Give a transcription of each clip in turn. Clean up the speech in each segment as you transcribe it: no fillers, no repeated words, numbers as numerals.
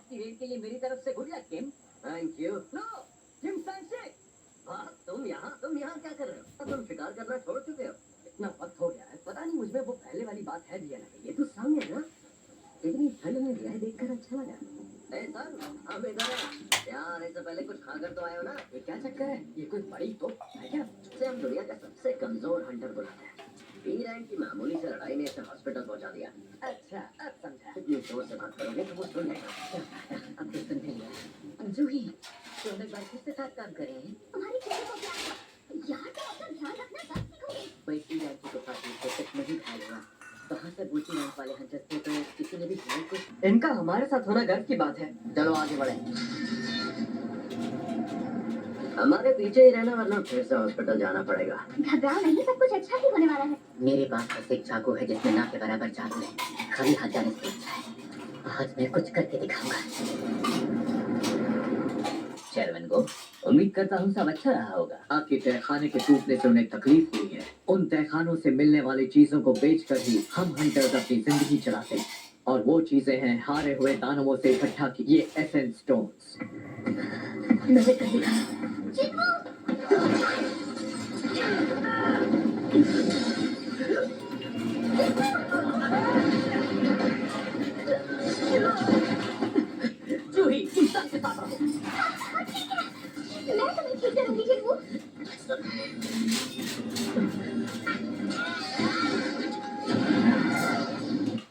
की रेड के लिए मेरी तरफ से good luck Kim. Thank you. No, Kim सैंसे। हाँ, तुम यहाँ क्या कर रहे हो? तुम शिकार करना छोड़ चुके हो। इतना वक्त हो गया है, पता नहीं मुझमें वो पहले वाली बात है भी या नहीं। ये तो संग है ना। इतनी ठंड में रियाई देखकर अच्छा लगा। हम इधर हैं। यहाँ आने से पहले कुछ खाकर तो आए हो ना। ये क्या चक्कर है? ये कोई बड़ी तो है क्या? से हम दुनिया का सबसे कमजोर हंटर बुलाते हैं। बी रैंक की मामूली से लड़ाई ने इसे हॉस्पिटल पहुंचा दिया। अच्छा, अब समझा। इतनी जोर से बात करोगे तो वो सुन लेगा। अब तो सुन लिया। जूही, तुम एक बार फिर से साथ काम करें। तुम्हारी चीजों को क्या है? यार तुम अपना ध्यान रखना कब सीखोगे? कोई सी रैंक की तो पार्टी को तक नहीं खा लेगा। कहाँ से ऊंची रैंक वाले हंटर्स थे तो किसी ने भी ध्यान कुछ। इनका हमारे साथ होना गर्व की बात है। चलो आगे बढ़े। हमारे पीछे ही रहना वरना फिर से हॉस्पिटल जाना पड़ेगा। घबराओ नहीं, सब कुछ अच्छा ही होने वाला है। मेरे पास बस एक चाकू है जिसमें ना के बराबर जादू है। खाली हाथ जाने से अच्छा है। आज मैं कुछ करके दिखाऊंगा। चेयरमैन को उम्मीद करता हूँ सब अच्छा रहा होगा। आपके तहखाने के टूटने से उन्हें तकलीफ हुई है। उन तहखानों से मिलने वाली चीजों को बेचकर ही हम हंटर्स अपनी जिंदगी चलाते हैं। और वो चीजें हैं हारे हुए दानवों से इकट्ठा की ये एसेंस स्टोन्स। मैंने कर दिखाया। जूही, तुम सबसे साथ रहो। मैं तुम्हें ठीक करूंगी चिकू।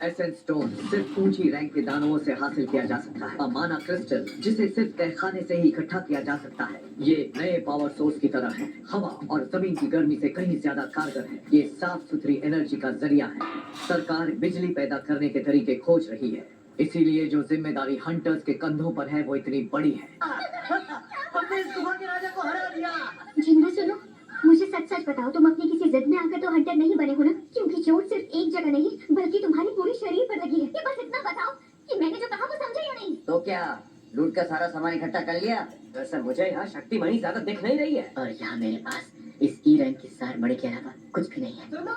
एसेंस स्टोन सिर्फ ऊंची रैंक के दानवों से हासिल किया जा सकता है। अमाना क्रिस्टल जिसे सिर्फ तहखाने से ही इकट्ठा किया जा सकता है। ये नए पावर सोर्स की तरह है। हवा और जमीन की गर्मी से कहीं ज्यादा कारगर है। ये साफ सुथरी एनर्जी का जरिया है। सरकार बिजली पैदा करने के तरीके खोज रही है। इसीलिए जो जिम्मेदारी हंटर्स के कंधों पर है वो इतनी बड़ी है। हमने इस गुफा के राजा को हरा दिया। जिन्ना सुनो, मुझे सच सच बताओ, तुम अपनी किसी जिद में आकर तो हंटर नहीं बने हो ना? क्योंकि चोट सिर्फ एक जगह नहीं बल्कि तुम्हारे पूरे शरीर पर लगी है। ये बस इतना बताओ कि मैंने जो कहा वो समझे या नहीं? तो क्या लूट का सारा सामान इकट्ठा कर लिया? वैसे मुझे यहाँ शक्ति मणि ज्यादा दिख नहीं रही है। और यहाँ मेरे पास इस ई रैंक की सार मणि के अलावा कुछ भी नहीं है। सुनो,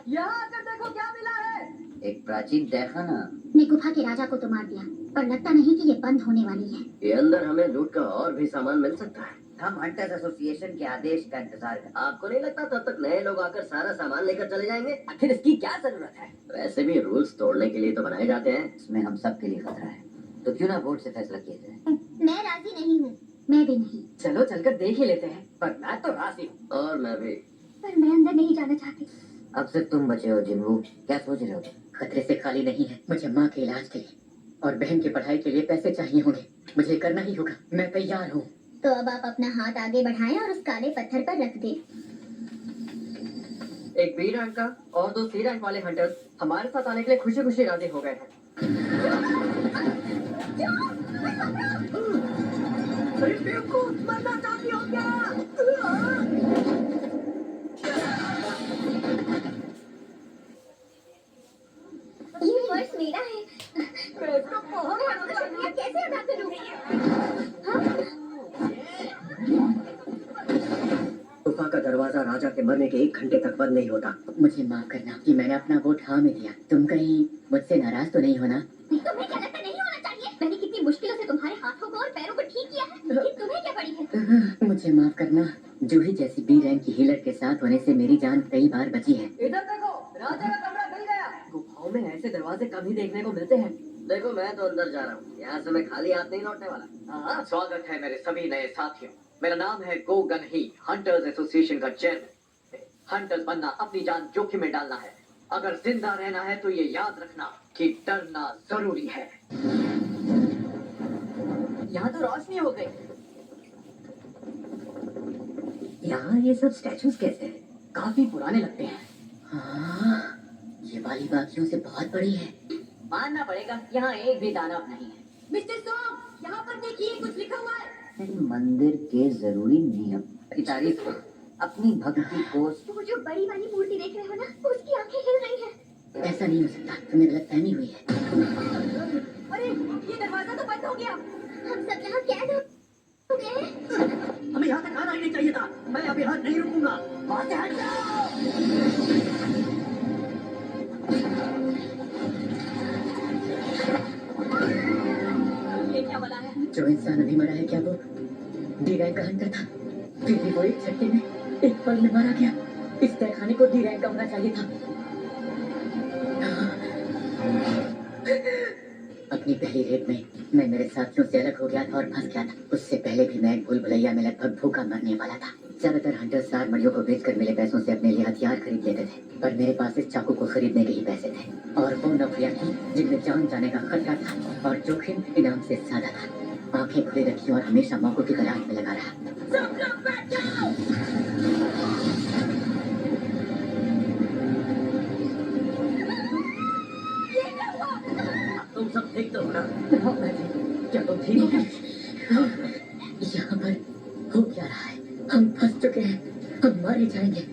यहाँ आकर देखो क्या मिला है। एक प्राचीन तहखाना। ने गुफा के राजा को तो मार दिया, पर लगता नहीं कि ये बंद होने वाली है। ये अंदर हमें लूट का और भी सामान मिल सकता है। हम हंटर्स एसोसिएशन के आदेश का इंतजार कर। आपको नहीं लगता तब तक नए लोग आकर सारा सामान लेकर चले जाएंगे? आखिर इसकी क्या जरूरत है? वैसे भी रूल्स तोड़ने के लिए तो बनाए जाते हैं। इसमें हम सब के लिए खतरा है, तो क्यों ना वोट से फैसला किया जाए? मैं राजी नहीं हूँ। मैं भी नहीं। चलो चलकर देख ही लेते हैं। पर मैं तो राजी हूँ। और मैं भी। पर मैं अंदर नहीं जाना चाहती। अब सिर्फ तुम बचे हो जिन्हू। क्या सोच रहे हो? खतरे से खाली नहीं है। मुझे माँ के इलाज के लिए और बहन की पढ़ाई के लिए पैसे चाहिए होंगे। मुझे करना ही होगा। मैं तैयार हूँ। तो अब आप अपना हाथ आगे बढ़ाएं और उस काले पत्थर पर रख दें। एक बी रैंक का और 2 सी रैंक वाले हंटर्स हमारे साथ आने के लिए खुशी खुशी राजी हो गए हैं। मरना चाहती हो क्या? ये पर्स मेरा है। मैं इसको बहुत कैसे अदा करूं? गुफा का दरवाजा राजा के मरने के 1 घंटे तक बंद नहीं होता। मुझे माफ करना कि मैंने अपना वोट हाँ में दिया। तुम कहीं मुझसे नाराज तो नहीं हो ना? तुम्हें क्या लगता नहीं होना चाहिए? मैंने कितनी मुश्किलों से तुम्हारे हाथों को और पैरों को ठीक किया है। कि तुम्हें क्या पड़ी है? मुझे माफ करना। जूही जैसी बी रैंक की हीलर के साथ होने से मेरी जान कई बार बची है। इधर देखो, राजा का कमरा मिल गया। गुफाओं में ऐसे दरवाजे कम ही देखने को मिलते हैं। देखो मैं तो अंदर जा रहा हूँ। यहाँ से मैं खाली हाथ नहीं लौटने वाला। हाँ, स्वागत है मेरे सभी नए साथियों। मेरा नाम है गोगन ही, हंटर्स एसोसिएशन का चेयरमैन। हंटर्स बनना अपनी जान जोखिम में डालना है। अगर जिंदा रहना है तो ये याद रखना कि डरना जरूरी है। यहाँ तो रोशनी हो गई। यहाँ ये सब स्टैचूज कैसे हैं? काफी पुराने लगते हैं। हाँ, ये वाली बाकियों से बहुत बड़ी है। मानना पड़ेगा यहाँ एक भी दानव नहीं है। मिस्टर सॉन्ग, यहाँ पर देखिए कुछ लिखा हुआ है। मंदिर के जरूरी नियम की तारीफ है। अपनी भक्ति को। वो जो बड़ी वाली मूर्ति देख रहे हो ना, उसकी आंखें हिल रही हैं। ऐसा नहीं हो सकता। तुम्हें गलतफहमी हुई है। अरे ये दरवाजा तो बंद हो गया। हम सब यहाँ कैद हो गए हैं। हमें यहाँ तक आना ही नहीं चाहिए था। मैं अब यहाँ नहीं रुकूंगा। वहाँ से हट जाओ। जो इंसान अभी मरा है, क्या वो डी रैंक का हंटर था? फिर भी वो एक झटके में, एक पल में मारा गया। इस तहखाने को डी रैंक का होना चाहिए था। अपनी पहली रेड में मैं मेरे साथियों से अलग हो गया था और फंस गया था। उससे पहले भी मैं भूल भुलैया में लगभग भूखा मरने वाला था। ज्यादातर हंटर्स सार मड़ियों को बेचकर मिले पैसों से अपने लिए हथियार खरीद लेते थे, पर मेरे पास इस चाकू को खरीदने के ही पैसे थे। और वो नौकरियां थी जिनमें जान जाने का खतरा था और जोखिम इनाम से ज्यादा था। आंखें खुली रखी और हमेशा मौकों की तलाश में लगा रहा। तुम सब ठीक तो हो ना? क्या तुम ठीक हो? यहाँ पर हो क्या रहा है? हम फंस चुके हैं, हम मारे जाएंगे।